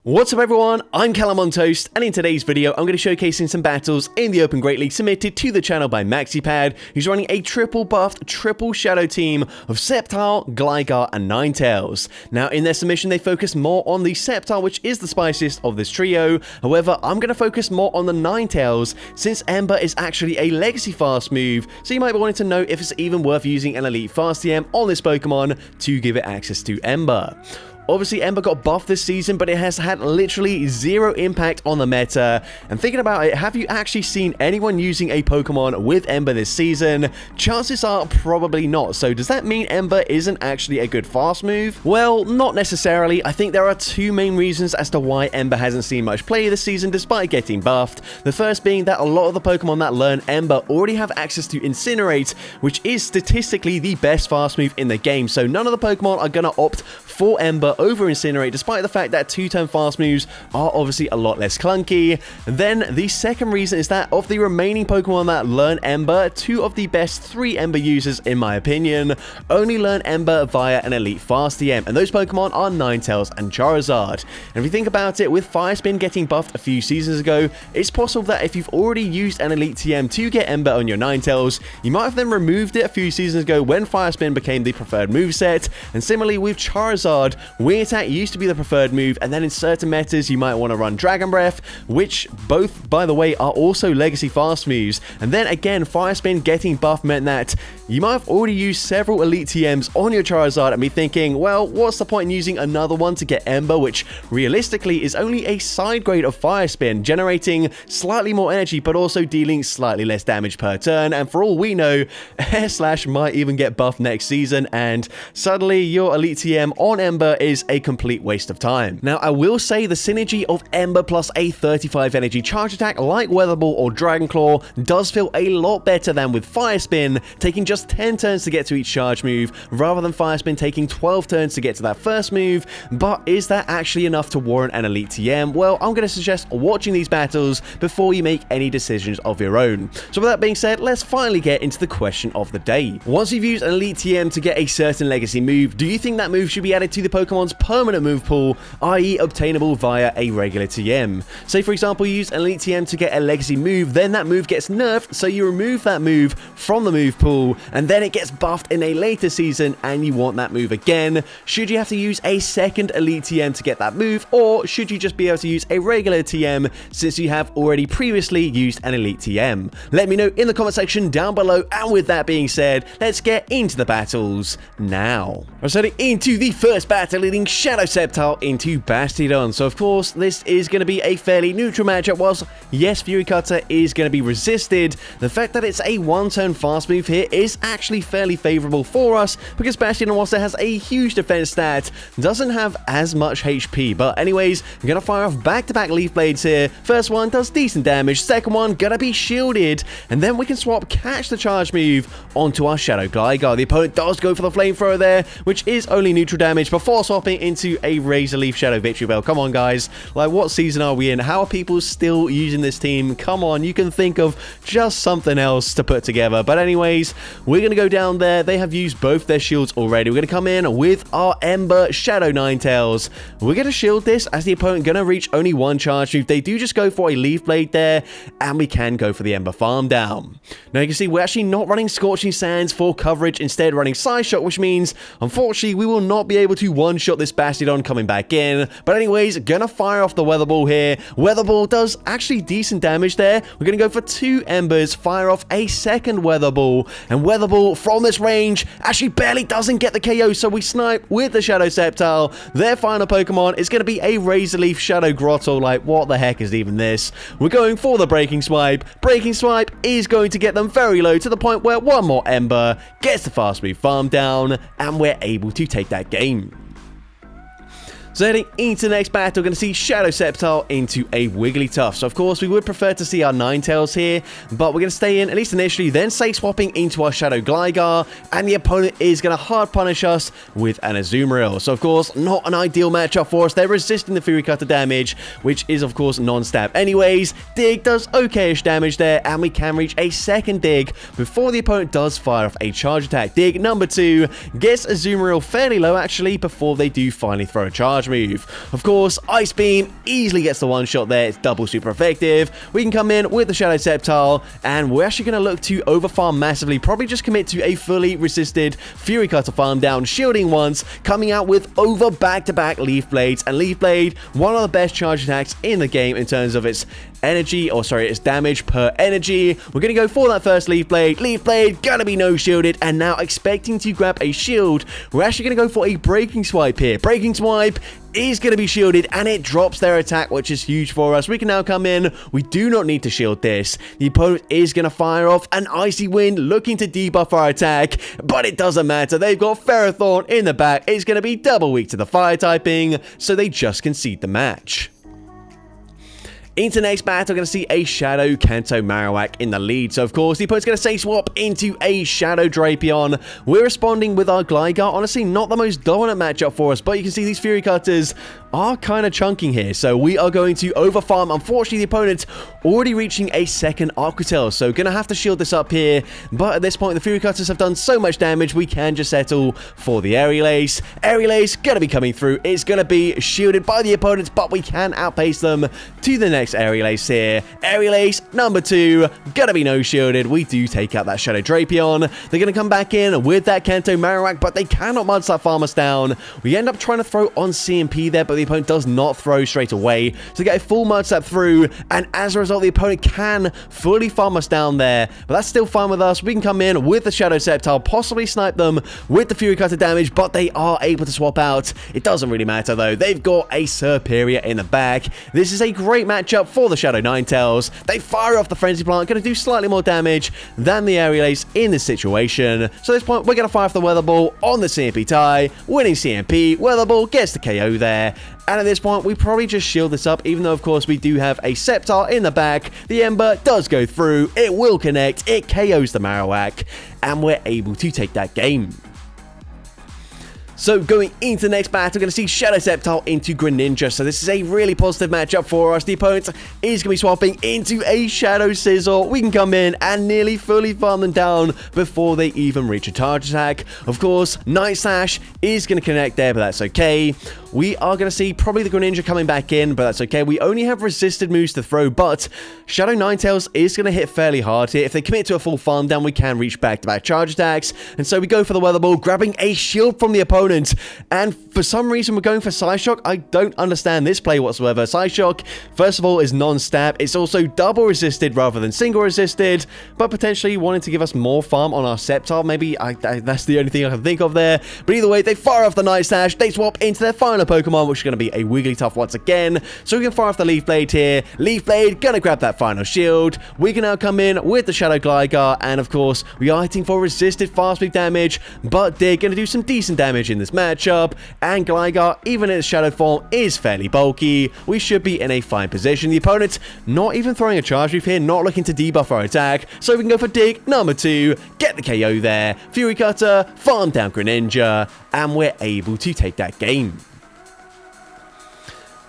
What's up everyone, I'm CallumOnToast, and in today's video I'm going to be showcasing some battles in the Open Great League submitted to the channel by MaxiPad, who's running a triple buffed, triple shadow team of Sceptile, Gligar, and Ninetales. Now in their submission they focus more on the Sceptile, which is the spiciest of this trio. However, I'm going to focus more on the Ninetales, since Ember is actually a legacy fast move, so you might be wanting to know if it's even worth using an elite fast TM on this Pokemon to give it access to Ember. Obviously, Ember got buffed this season, but it has had literally zero impact on the meta. And thinking about it, have you actually seen anyone using a Pokemon with Ember this season? Chances are probably not. So does that mean Ember isn't actually a good fast move? Well, not necessarily. I think there are two main reasons as to why Ember hasn't seen much play this season despite getting buffed. The first being that a lot of the Pokemon that learn Ember already have access to Incinerate, which is statistically the best fast move in the game. So none of the Pokemon are going to opt for Ember over Incinerate, despite the fact that two-turn fast moves are obviously a lot less clunky. Then the second reason is that of the remaining Pokemon that learn Ember, two of the best 3 Ember users in my opinion only learn Ember via an elite fast TM, and those Pokemon are Ninetales and Charizard. And if you think about it, with Fire Spin getting buffed a few seasons ago, it's possible that if you've already used an elite TM to get Ember on your Ninetales, you might have then removed it a few seasons ago when Fire Spin became the preferred moveset. And similarly with Charizard, Wing Attack used to be the preferred move, and then in certain metas you might want to run Dragon Breath, which both, by the way, are also legacy fast moves. And then again, Fire Spin getting buffed meant that you might have already used several elite TMs on your Charizard and be thinking, well, what's the point in using another one to get Ember, which realistically is only a side grade of Fire Spin, generating slightly more energy but also dealing slightly less damage per turn. And for all we know, Air Slash might even get buffed next season, and suddenly your elite TM on Ember is a complete waste of time. Now, I will say the synergy of Ember plus a 35 energy charge attack like Weather Ball or Dragon Claw does feel a lot better than with Fire Spin taking just 10 turns to get to each charge move, rather than Fire Spin taking 12 turns to get to that first move. But is that actually enough to warrant an elite TM? Well, I'm going to suggest watching these battles before you make any decisions of your own. So with that being said, let's finally get into the question of the day. Once you've used an elite TM to get a certain legacy move, do you think that move should be added to the Pokemon's permanent move pool, i.e. obtainable via a regular TM? Say for example you use an elite TM to get a legacy move, then that move gets nerfed, so you remove that move from the move pool, and then it gets buffed in a later season and you want that move again. Should you have to use a second elite TM to get that move, or should you just be able to use a regular TM since you have already previously used an elite TM? Let me know in the comment section down below, and with that being said, let's get into the battles now. We're heading into the first battle, leading Shadow Sceptile into Bastiodon. So of course this is going to be a fairly neutral matchup. Whilst yes, Fury Cutter is going to be resisted, the fact that it's a one-turn fast move here is actually fairly favourable for us, because Bastiodon, whilst it has a huge defense stat, doesn't have as much HP. But anyways, I'm going to fire off back-to-back Leaf Blades here. First one does decent damage, second one going to be shielded, and then we can swap Catch the Charge move onto our Shadow Gligar. The opponent does go for the Flamethrower there, which is only neutral damage, before swapping into a Razor Leaf Shadow Victory Bell. Come on guys, like what season are we in? How are people still using this team? Come on, you can think of just something else to put together. But anyways, we're going to go down there. They have used both their shields already. We're going to come in with our Ember Shadow Ninetales. We're going to shield this as the opponent going to reach only one charge move. They do just go for a Leaf Blade there, and we can go for the Ember Farm Down. Now you can see we're actually not running Scorching Sands for coverage, instead running Side Shot, which means unfortunately we will not be able to one-shot this Bastiodon coming back in. But anyways, gonna fire off the Weather Ball here. Weather Ball does actually decent damage there. We're gonna go for 2 Embers, fire off a second Weather Ball, and Weather Ball from this range actually barely doesn't get the KO, so we snipe with the Shadow Sceptile. Their final Pokemon is gonna be a Razor Leaf Shadow Grotto. Like, what the heck is even this? We're going for the Breaking Swipe. Breaking Swipe is going to get them very low, to the point where one more Ember gets the fast move Farm Down, and we're able to take that game. So heading into the next battle, we're going to see Shadow Sceptile into a Wigglytuff. So of course, we would prefer to see our Ninetales here, but we're going to stay in, at least initially, then say swapping into our Shadow Gligar, and the opponent is going to hard punish us with an Azumarill. So of course, not an ideal matchup for us. They're resisting the Fury Cutter damage, which is of course non-stab anyways. Dig does okayish damage there, and we can reach a second Dig before the opponent does fire off a charge attack. Dig number 2 gets Azumarill fairly low actually, before they do finally throw a charge move. Of course, Ice Beam easily gets the one shot there. It's double super effective. We can come in with the Shadow Sceptile, and we're actually going to look to overfarm massively. Probably just commit to a fully resisted Fury Cutter farm down, shielding once, coming out with over back-to-back Leaf Blades. And Leaf Blade, one of the best charge attacks in the game in terms of its energy, or sorry, its damage per energy. We're going to go for that first Leaf Blade. Leaf Blade, gonna be no shielded, and now expecting to grab a shield. We're actually going to go for a Breaking Swipe here. Breaking Swipe is going to be shielded, and it drops their attack, which is huge for us. We can now come in. We do not need to shield this. The opponent is going to fire off an Icy Wind, looking to debuff our attack, but it doesn't matter. They've got Ferrothorn in the back. It's going to be double weak to the fire typing, so they just concede the match. Into next battle, we're going to see a Shadow Kanto Marowak in the lead. So, of course, the opponent's going to say swap into a Shadow Drapion. We're responding with our Gligar. Honestly, not the most dominant matchup for us, but you can see these Fury Cutters are kind of chunking here. So, we are going to overfarm. Unfortunately, the opponent already reaching a second Aqua Tail. So, going to have to shield this up here. But at this point, the Fury Cutters have done so much damage, we can just settle for the Aerial Ace. Aerial Ace going to be coming through. It's going to be shielded by the opponents, but we can outpace them to the next Aerial Ace here. Aerial Ace number 2, gonna be no shielded. We do take out that Shadow Drapion. They're gonna come back in with that Kanto Marowak, but they cannot Mudslap farm us down. We end up trying to throw on CMP there, but the opponent does not throw straight away. So get a full Mudslap through, and as a result, the opponent can fully farm us down there, but that's still fine with us. We can come in with the Shadow Sceptile, possibly snipe them with the Fury Cutter damage, but they are able to swap out. It doesn't really matter though. They've got a Serperior in the back. This is a great matchup for the Shadow Ninetales. They fire off the Frenzy Plant, going to do slightly more damage than the Aerial Ace in this situation. So at this point, we're going to fire off the Weather Ball on the CMP tie, winning CMP. Weather Ball gets the KO there. And at this point, we probably just shield this up, even though, of course, we do have a Sceptile in the back. The Ember does go through. It will connect. It KOs the Marowak, and we're able to take that game. So going into the next battle, we're going to see Shadow Sceptile into Greninja. So this is a really positive matchup for us. The opponent is going to be swapping into a Shadow Scizor. We can come in and nearly fully farm them down before they even reach a charge attack. Of course, Night Slash is going to connect there, but that's okay. We are going to see probably the Greninja coming back in, but that's okay. We only have resisted moves to throw, but Shadow Ninetales is going to hit fairly hard here. If they commit to a full farm down, we can reach back-to-back charge attacks. And so we go for the Weather Ball, grabbing a shield from the opponent. And for some reason, we're going for Psyshock. I don't understand this play whatsoever. Psyshock, first of all, is non-stab. It's also double resisted rather than single resisted, but potentially wanting to give us more farm on our Sceptile. Maybe that's the only thing I can think of there. But either way, they fire off the Night Slash. They swap into their final Pokemon, which is going to be a Wigglytuff once again. So we can fire off the Leaf Blade here. Leaf Blade, going to grab that final shield. We can now come in with the Shadow Gligar, and of course, we are hitting for resisted fast move damage, but they're going to do some decent damage in this matchup, and Gligar, even in its shadow form, is fairly bulky. We should be in a fine position. The opponent not even throwing a charge move here, not looking to debuff our attack, so we can go for Dig number 2, get the KO there, Fury Cutter, farm down Greninja, and we're able to take that game.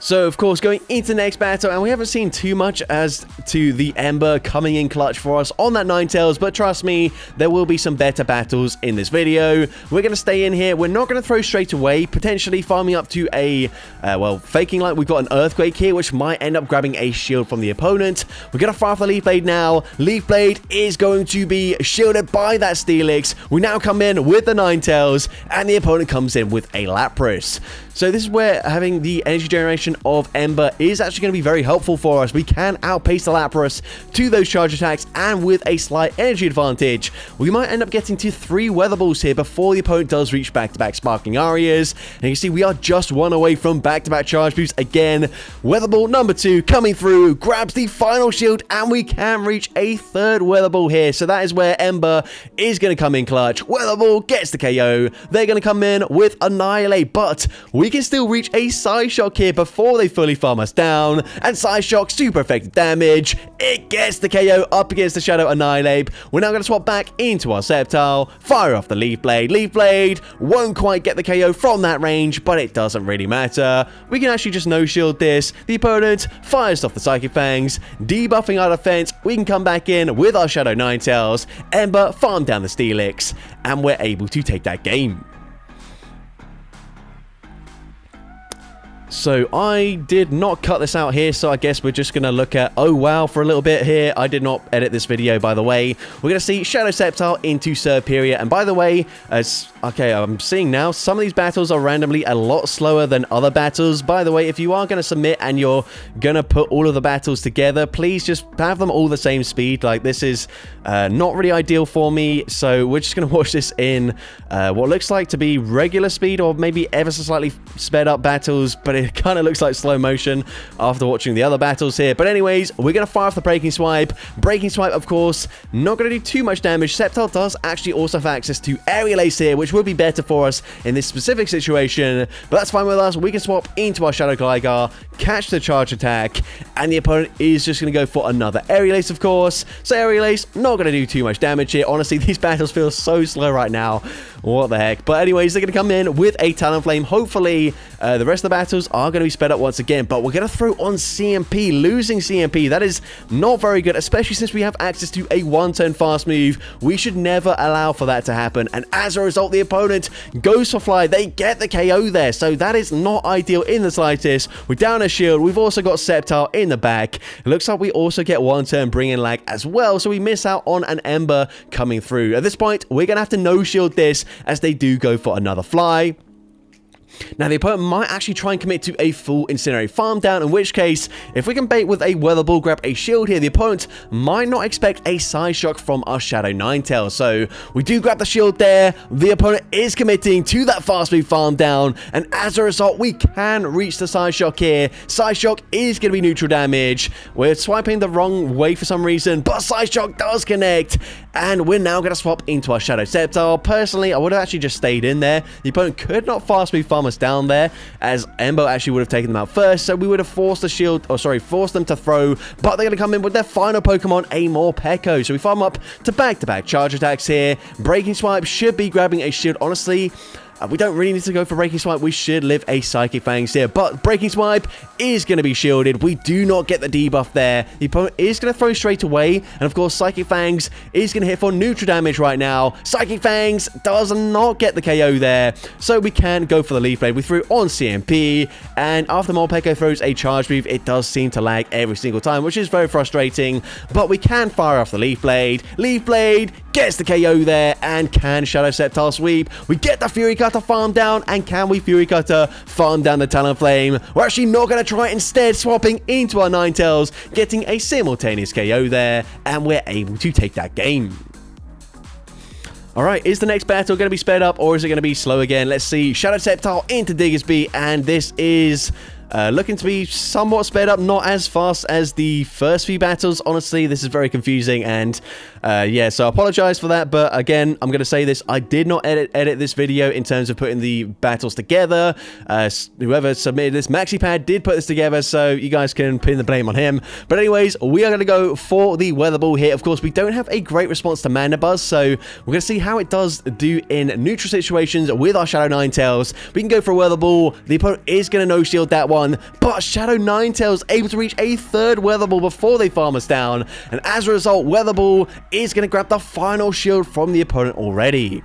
So, of course, going into the next battle, and we haven't seen too much as to the Ember coming in clutch for us on that Ninetales, but trust me, there will be some better battles in this video. We're going to stay in here. We're not going to throw straight away, potentially farming up to a, well, faking like we've got an Earthquake here, which might end up grabbing a shield from the opponent. We're going to fire off the Leaf Blade now. Leaf Blade is going to be shielded by that Steelix. We now come in with the Ninetales, and the opponent comes in with a Lapras. So this is where having the energy generation of Ember is actually going to be very helpful for us. We can outpace the Lapras to those charge attacks, and with a slight energy advantage, we might end up getting to 3 Weather Balls here before the opponent does reach back-to-back Sparking Arias. And you can see we are just 1 away from back-to-back charge moves again. Weather Ball number 2 coming through, grabs the final shield, and we can reach a 3rd Weather Ball here. So that is where Ember is going to come in clutch. Weather Ball gets the KO. They're going to come in with Annihilate, but we can still reach a Psyshock here before they fully farm us down, and Psyshock, super effective damage. It gets the KO up against the Shadow Annihilate. We're now going to swap back into our Sceptile, fire off the Leaf Blade. Leaf Blade won't quite get the KO from that range, but it doesn't really matter. We can actually just no-shield this. The opponent fires off the Psychic Fangs, debuffing our defense. We can come back in with our Shadow Ninetales, Ember farm down the Steelix, and we're able to take that game. So I did not cut this out here, so I guess we're just going to look at oh wow for a little bit here. I did not edit this video, by the way. We're going to see Shadow Sceptile into Serperia, and by the way, okay, I'm seeing now some of these battles are randomly a lot slower than other battles. By the way, if you are going to submit and you're going to put all of the battles together, please just have them all the same speed. Like, this is not really ideal for me, so we're just going to watch this in what looks like to be regular speed, or maybe ever so slightly sped up battles, but it kind of looks like slow motion after watching the other battles here. But anyways, we're going to fire off the Breaking Swipe. Breaking Swipe, of course, not going to do too much damage. Sceptile does actually also have access to Aerial Ace here, which would be better for us in this specific situation, but that's fine with us. We can swap into our Shadow Gligar, catch the charge attack, and the opponent is just going to go for another Aerial Ace, of course. So Aerial Ace, not going to do too much damage here. Honestly, these battles feel so slow right now. What the heck? But anyways, they're going to come in with a Talonflame. Hopefully, the rest of the battles are going to be sped up once again, but we're going to throw on CMP. Losing CMP, that is not very good, especially since we have access to a one-turn fast move. We should never allow for that to happen, and as a result, the opponent goes for Fly. They get the KO there, so that is not ideal in the slightest. We're down a shield. We've also got Sceptile in the back. It looks like we also get one-turn Bring in Lag as well, so we miss out on an Ember coming through. At this point, we're going to have to no-shield this, as they do go for another Fly. Now, the opponent might actually try and commit to a full Incinerate farm down, in which case, if we can bait with a Weather Ball, grab a shield here, the opponent might not expect a Side Shock from our Shadow Ninetales. So, we do grab the shield there. The opponent is committing to that fast move farm down, and as a result, we can reach the Side Shock here. Side Shock is going to be neutral damage. We're swiping the wrong way for some reason, but Side Shock does connect, and we're now going to swap into our Shadow Sceptile. Personally, I would have actually just stayed in there. The opponent could not fast move farm us down there, as Embo actually would have taken them out first, so we would have forced the shield, or sorry, forced them to throw, but they're going to come in with their final Pokemon, a Morpeko. So we farm up to back-to-back charge attacks here. Breaking Swipe should be grabbing a shield. Honestly, we don't really need to go for Breaking Swipe. We should live a Psychic Fangs here, but Breaking Swipe is going to be shielded. We do not get the debuff there. The opponent is going to throw straight away, and of course, Psychic Fangs is going to hit for neutral damage right now. Psychic Fangs does not get the KO there, so we can go for the Leaf Blade. We threw on CMP, and after Morpeko throws a charge move, it does seem to lag every single time, which is very frustrating, but we can fire off the Leaf Blade. Leaf Blade gets the KO there, and can Shadow Sceptile sweep. We get the Fury Cutter farm down, and can we Fury Cutter farm down the Talonflame? We're actually not going to try it, instead swapping into our Ninetales, getting a simultaneous KO there, and we're able to take that game. Alright, is the next battle going to be sped up, or is it going to be slow again? Let's see. Shadow Sceptile into Diggersby, and this is looking to be somewhat sped up, not as fast as the first few battles. Honestly, this is very confusing, and yeah, so I apologize for that, but again, I'm going to say this, I did not edit this video in terms of putting the battles together. Whoever submitted this, MaxiPad, did put this together, so you guys can pin the blame on him. But anyways, we are going to go for the Weather Ball here. Of course, we don't have a great response to Mana Buzz, so we're going to see how it does do in neutral situations with our Shadow Ninetales. We can go for a Weather Ball. The opponent is going to no-shield that one, but Shadow Ninetales able to reach a third Weather Ball before they farm us down, and as a result, Weather Ball is going to grab the final shield from the opponent already.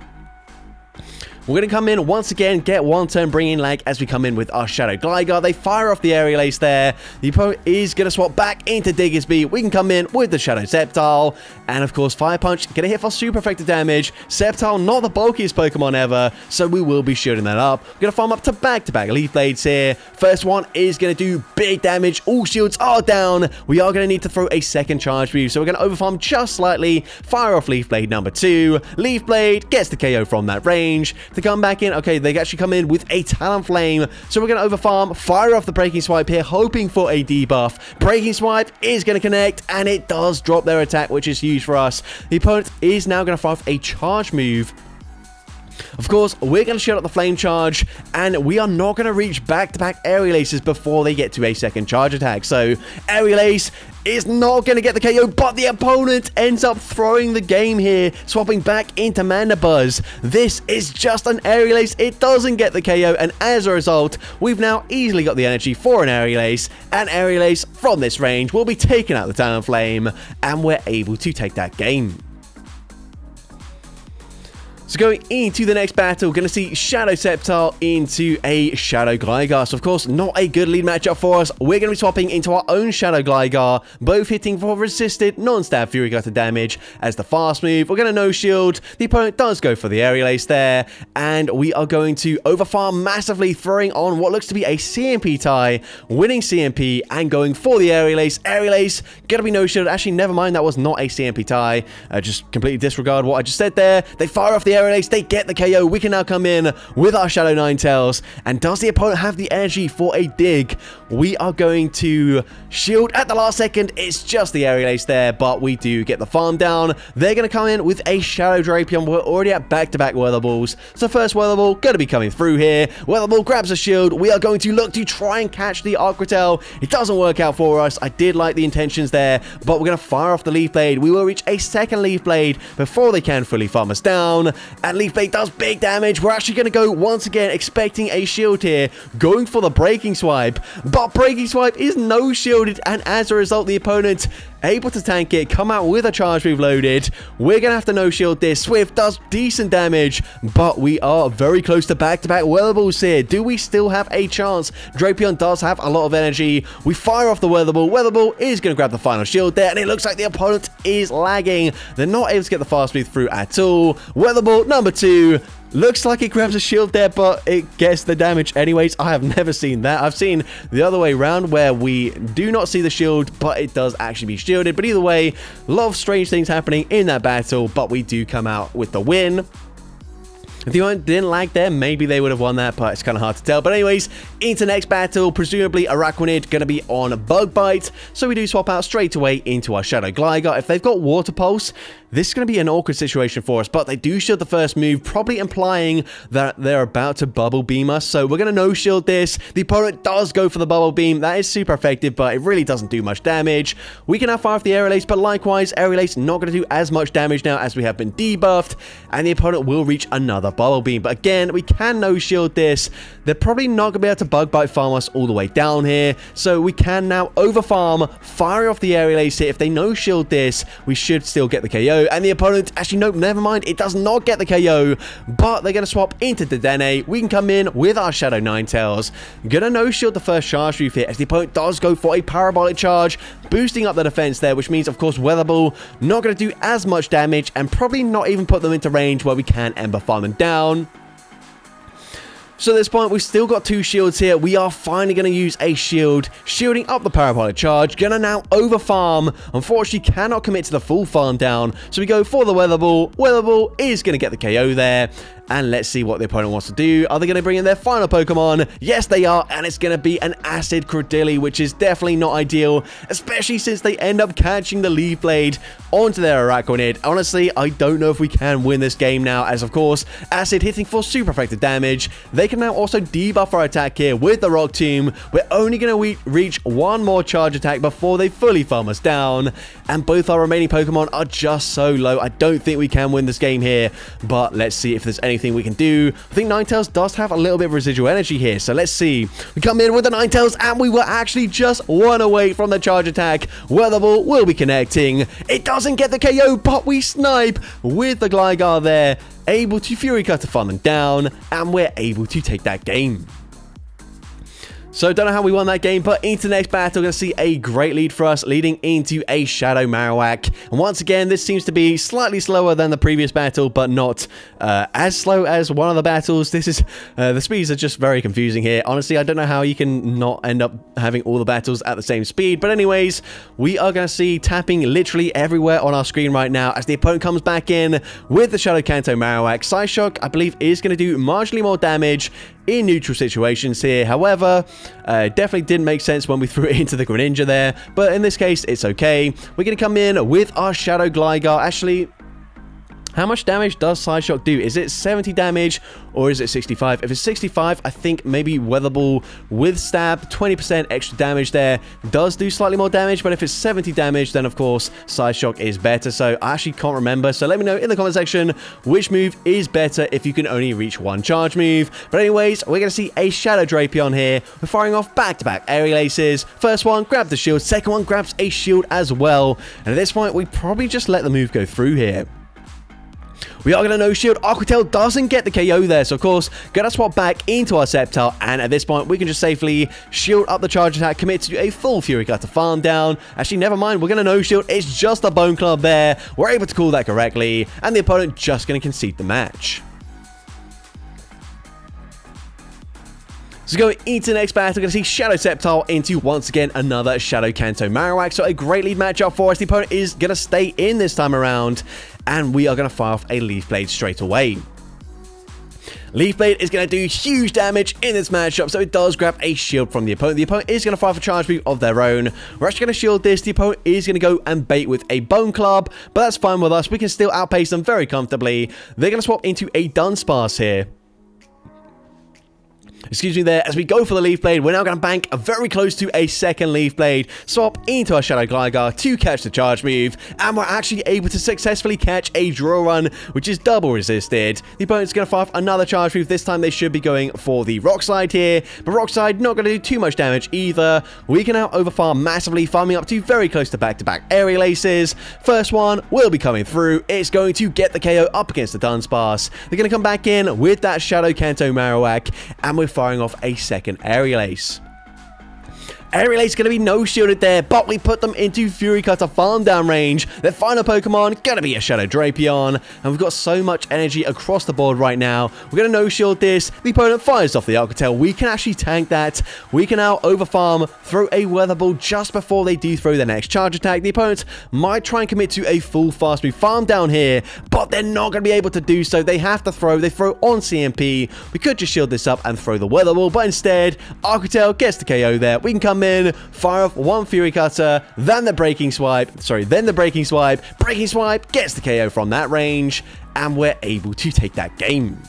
We're going to come in once again, get one turn bringing lag as we come in with our Shadow Gligar. They fire off the Aerial Ace there. The opponent is going to swap back into Diggersby. We can come in with the Shadow Sceptile. And of course, Fire Punch going to hit for super effective damage. Sceptile, not the bulkiest Pokemon ever, so we will be shielding that up. We're going to farm up to back-to-back Leaf Blades here. First one is going to do big damage. All shields are down. We are going to need to throw a second charge move, so we're going to overfarm just slightly. Fire off Leaf Blade number 2. Leaf Blade gets the KO from that range. To come back in, okay, they actually come in with a Talonflame, so we're going to overfarm, fire off the Breaking Swipe here, hoping for a debuff. Breaking Swipe is going to connect, and it does drop their attack, which is huge for us. The opponent is now going to fire off a charge move. Of course, we're going to shield up the Flame Charge, and we are not going to reach back-to-back Aerial Aces before they get to a second charge attack. So, Aerial Ace is not going to get the KO, but the opponent ends up throwing the game here, swapping back into Mana Buzz. This is just an Aerial Ace. It doesn't get the KO, and as a result, we've now easily got the energy for an Aerial Ace. An Aerial Ace from this range will be taking out the Talonflame, and we're able to take that game. So So going into the next battle, going to see Shadow Sceptile into a Shadow Gligar. So of course, not a good lead matchup for us. We're going to be swapping into our own Shadow Gligar, both hitting for resisted non-stab Fury Cutter damage as the fast move. We're going to no shield. The opponent does go for the Aerial Ace there, and we are going to overfarm massively, throwing on what looks to be a CMP tie, winning CMP and going for the Aerial Ace. Aerial Ace, going to be no shield. Actually, never mind, that was not a CMP tie. Just completely disregard what I just said there. They fire off the Aerial Ace, they get the KO. We can now come in with our Shadow Ninetales. And does the opponent have the energy for a dig? We are going to shield at the last second. It's just the Aerial Ace there, but we do get the farm down. They're going to come in with a Shadow Drapion. We're already at back-to-back Weather Balls. So first Weather Ball going to be coming through here. Weather Ball grabs a shield. We are going to look to try and catch the Aquatel. It doesn't work out for us. I did like the intentions there, but we're going to fire off the Leaf Blade. We will reach a second Leaf Blade before they can fully farm us down. And Leaf Blade does big damage. We're actually going to go once again expecting a shield here, going for the Breaking Swipe, but Breaking Swipe is no shielded, and as a result the opponent able to tank it, come out with a charge move loaded. We're gonna have to no shield this. Swift does decent damage, but we are very close to back-to-back Weather Balls here. Do we still have a chance? Drapion does have a lot of energy. We fire off the Weather Ball. Weather Ball is gonna grab the final shield there, and it looks like the opponent is lagging. They're not able to get the fast move through at all. Weather Ball number 2. Looks like it grabs a shield there, but it gets the damage anyways. I have never seen that. I've seen the other way around where we do not see the shield, but it does actually be shielded. But either way, a lot of strange things happening in that battle, but we do come out with the win. If the opponent didn't lag there, maybe they would have won that, but it's kind of hard to tell. But anyways, into next battle, presumably Araquanid going to be on Bug Bite, so we do swap out straight away into our Shadow Gligar. If they've got Water Pulse, this is going to be an awkward situation for us, but they do shield the first move, probably implying that they're about to Bubble Beam us, so we're going to no shield this. The opponent does go for the Bubble Beam. That is super effective, but it really doesn't do much damage. We can now fire off the Aerial Ace, but likewise, Aerial Ace not going to do as much damage now as we have been debuffed, and the opponent will reach another Bubble Beam. But again, we can no shield this. They're probably not going to be able to Bug Bite farm us all the way down here, so we can now over farm, fire off the Aerial Ace here. If they no shield this, we should still get the KO. And the opponent, actually, nope, never mind. It does not get the KO, but they're going to swap into Dedenne. We can come in with our Shadow Ninetales. Gonna no shield the first charge move here, as the opponent does go for a Parabolic Charge, boosting up the defense there, which means, of course, Weather Ball not going to do as much damage, and probably not even put them into range where we can Ember farm them down. So at this point, we've still got 2 shields here. We are finally going to use a shield, shielding up the Parabolic Charge. Gonna now over farm. Unfortunately, cannot commit to the full farm down. So we go for the Weather Ball. Weather Ball is going to get the KO there. And let's see what the opponent wants to do. Are they going to bring in their final Pokemon? Yes, they are. And it's going to be an Acid Credilli, which is definitely not ideal, especially since they end up catching the Leaf Blade onto their Araquanid. Honestly, I don't know if we can win this game now, as of course, Acid hitting for super effective damage. They can now also debuff our attack here with the Rock Tomb. We're only going to reach one more charge attack before they fully farm us down. And both our remaining Pokemon are just so low. I don't think we can win this game here, but let's see if there's anything we can do. I think Ninetales does have a little bit of residual energy here, so let's see. We come in with the Ninetales, and we were actually just 1 away from the charge attack. Weather Ball will be connecting. It doesn't get the KO, but we snipe with the Gligar there, able to Fury Cutter farm them down, and we're able to take that game. So, don't know how we won that game, but into the next battle, we're going to see a great lead for us, leading into a Shadow Marowak. And once again, this seems to be slightly slower than the previous battle, but not as slow as one of the battles. This is, the speeds are just very confusing here. Honestly, I don't know how you can not end up having all the battles at the same speed. But anyways, we are going to see tapping literally everywhere on our screen right now as the opponent comes back in with the Shadow Kanto Marowak. Psyshock, I believe, is going to do marginally more damage in neutral situations here. However, definitely didn't make sense when we threw it into the Greninja there, but in this case, it's okay. We're going to come in with our Shadow Gligar. Actually, how much damage does Psyshock do? Is it 70 damage or is it 65? If it's 65, I think maybe Weather Ball with Stab, 20% extra damage there, does do slightly more damage, but if it's 70 damage, then of course, Psyshock is better. So I actually can't remember. So let me know in the comment section which move is better if you can only reach 1 charge move. But anyways, we're going to see a Shadow Drapion here. We're firing off back-to-back Aerial Aces. First one, grab the shield. Second one grabs a shield as well. And at this point, we probably just let the move go through here. We are going to no-shield. Aquatail doesn't get the KO there, so of course, going to swap back into our Sceptile, and at this point, we can just safely shield up the charge attack, commit to a full Fury Cutter farm down. Actually, never mind, we're going to no-shield. It's just a Bone Club there. We're able to call that correctly, and the opponent just going to concede the match. So going into the next battle, we're going to see Shadow Sceptile into, once again, another Shadow Kanto Marowak. So a great lead matchup for us. The opponent is going to stay in this time around, and we are going to fire off a Leaf Blade straight away. Leaf Blade is going to do huge damage in this matchup, so it does grab a shield from the opponent. The opponent is going to fire for charge move of their own. We're actually going to shield this. The opponent is going to go and bait with a Bone Club, but that's fine with us. We can still outpace them very comfortably. They're going to swap into a Dunsparce here. Excuse me there, as we go for the Leaf Blade, we're now going to bank very close to a second Leaf Blade, swap into our Shadow Gligar to catch the charge move, and we're actually able to successfully catch a Drill Run, which is double resisted. The opponent's going to fire off another charge move. This time they should be going for the Rock Slide here, but Rock Slide not going to do too much damage either. We can now overfarm massively, farming up to very close to back-to-back Aerial Aces. First one will be coming through. It's going to get the KO up against the Dunsparce. They're going to come back in with that Shadow Kanto Marowak, and we're firing off a second Aerial Ace. Aerial Ace is going to be no-shielded there, but we put them into Fury Cutter farm down range. Their final Pokemon going to be a Shadow Drapion, and we've got so much energy across the board right now. We're going to no-shield this. The opponent fires off the Aquatail. We can actually tank that. We can now overfarm, throw a Weather Ball just before they do throw their next charge attack. The opponent might try and commit to a full fast move farm down here, but they're not going to be able to do so. They have to throw. They throw on CMP. We could just shield this up and throw the Weather Ball, but instead, Aquatail gets the KO there. We can come in, fire off one Fury Cutter, then the Breaking Swipe. Breaking Swipe gets the KO from that range, and we're able to take that game.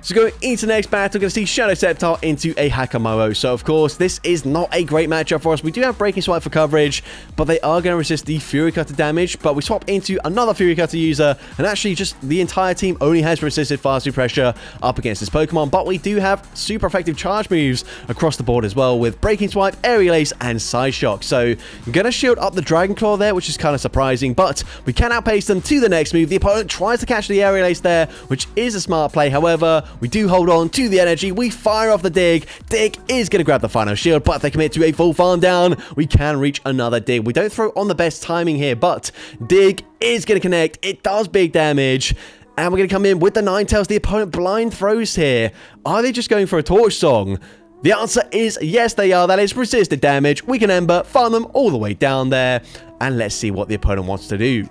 So going into the next battle, we're going to see Shadow Sceptile into a Hakamoa. So of course, this is not a great matchup for us. We do have Breaking Swipe for coverage, but they are going to resist the Fury Cutter damage. But we swap into another Fury Cutter user, and actually just the entire team only has resisted Fast Food Pressure up against this Pokemon. But we do have super effective charge moves across the board as well, with Breaking Swipe, Aerial Ace, and Side Shock. So I'm going to shield up the Dragon Claw there, which is kind of surprising, but we can outpace them to the next move. The opponent tries to catch the Aerial Ace there, which is a smart play. However, we do hold on to the energy. We fire off the Dig. Dig is going to grab the final shield, but if they commit to a full farm down, we can reach another Dig. We don't throw on the best timing here, but Dig is going to connect. It does big damage. And we're going to come in with the Ninetales. The opponent blind throws here. Are they just going for a Torch Song? The answer is yes, they are. That is resisted damage. We can Ember, farm them all the way down there. And let's see what the opponent wants to do.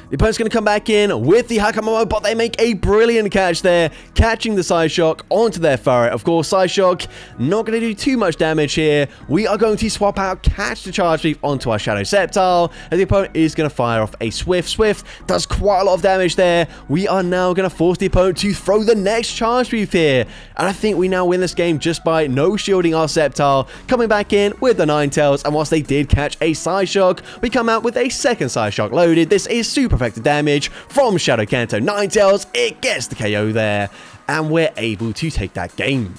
The opponent's going to come back in with the Hakamoa, but they make a brilliant catch there, catching the Side Shock onto their Ferret. Of course, Side Shock not going to do too much damage here. We are going to swap out, catch the Charge Leaf onto our Shadow Sceptile, and the opponent is going to fire off a Swift. Swift does quite a lot of damage there. We are now going to force the opponent to throw the next Charge Leaf here, and I think we now win this game just by no-shielding our Sceptile, coming back in with the Ninetales, and whilst they did catch a Side Shock, we come out with a second Side Shock loaded. This is super effective damage from Shadow Kanto Ninetales. It gets the KO there, and we're able to take that game.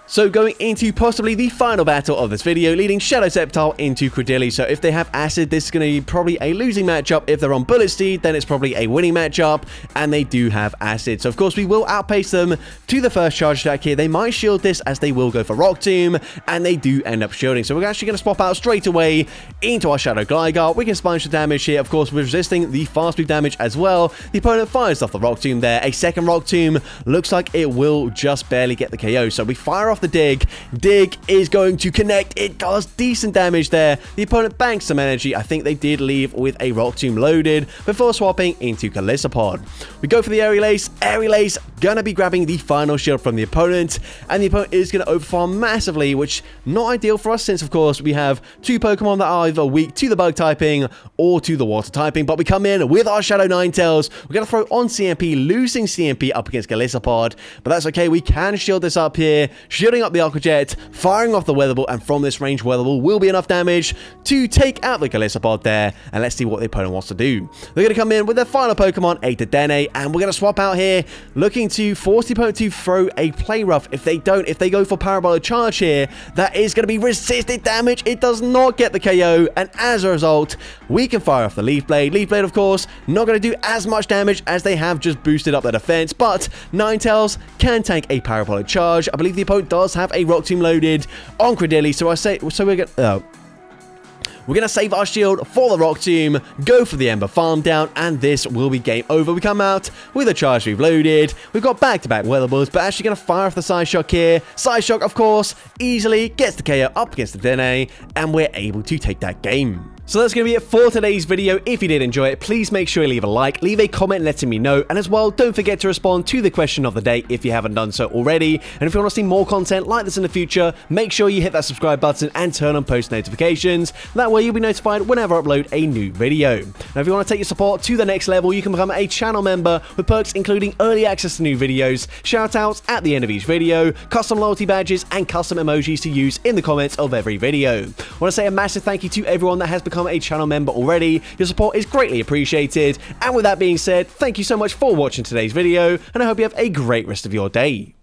So going into possibly the final battle of this video, leading Shadow Sceptile into Credilli. So if they have Acid, this is going to be probably a losing matchup. If they're on Bullet Seed, then it's probably a winning matchup, and they do have Acid. So of course we will outpace them to the first charge attack here. They might shield this as they will go for Rock Tomb, and they do end up shielding. So we're actually going to swap out straight away into our Shadow Gligar. We can sponge the damage here. Of course, we're resisting the fast move damage as well. The opponent fires off the Rock Tomb there. A second Rock Tomb looks like it will just barely get the KO. So we fire off the Dig. Dig is going to connect. It does decent damage there. The opponent banks some energy. I think they did leave with a Rock Tomb loaded before swapping into Calypsopod. We go for the Aerial Ace. Aerial Ace gonna be grabbing the final shield from the opponent, and the opponent is gonna overfarm massively, which not ideal for us since of course we have two Pokemon that are either weak to the bug typing or to the water typing. But we come in with our Shadow Ninetales. We're gonna throw on CMP, losing CMP up against Calypsopod, but that's okay. We can shield this up here, shield building up the Aqua Jet, firing off the Weather Ball, and from this range, Weather Ball will be enough damage to take out the Galissapod there, and let's see what the opponent wants to do. They're going to come in with their final Pokemon, Dene, and we're going to swap out here, looking to force the opponent to throw a Play Rough. If they go for Parabolic Charge here, that is going to be resisted damage. It does not get the KO, and as a result, we can fire off the Leaf Blade. Leaf Blade, of course, not going to do as much damage as they have just boosted up their defense, but Ninetales can tank a Parabolic Charge. I believe the opponent does have a Rock Tomb loaded on Credilli, so we're going to save our shield for the Rock Tomb, go for the Ember Farm down, and this will be game over. We come out with a Charge we've loaded. We've got back-to-back Weather Balls, but actually going to fire off the Side Shock here. Side Shock, of course, easily gets the KO up against the Dene, and we're able to take that game. So that's going to be it for today's video. If you did enjoy it, please make sure you leave a like, leave a comment letting me know, and as well, don't forget to respond to the question of the day if you haven't done so already. And if you want to see more content like this in the future, make sure you hit that subscribe button and turn on post notifications. That way you'll be notified whenever I upload a new video. Now, if you want to take your support to the next level, you can become a channel member with perks including early access to new videos, shoutouts at the end of each video, custom loyalty badges, and custom emojis to use in the comments of every video. I want to say a massive thank you to everyone that has become a channel member already. Your support is greatly appreciated. And with that being said, thank you so much for watching today's video, and I hope you have a great rest of your day.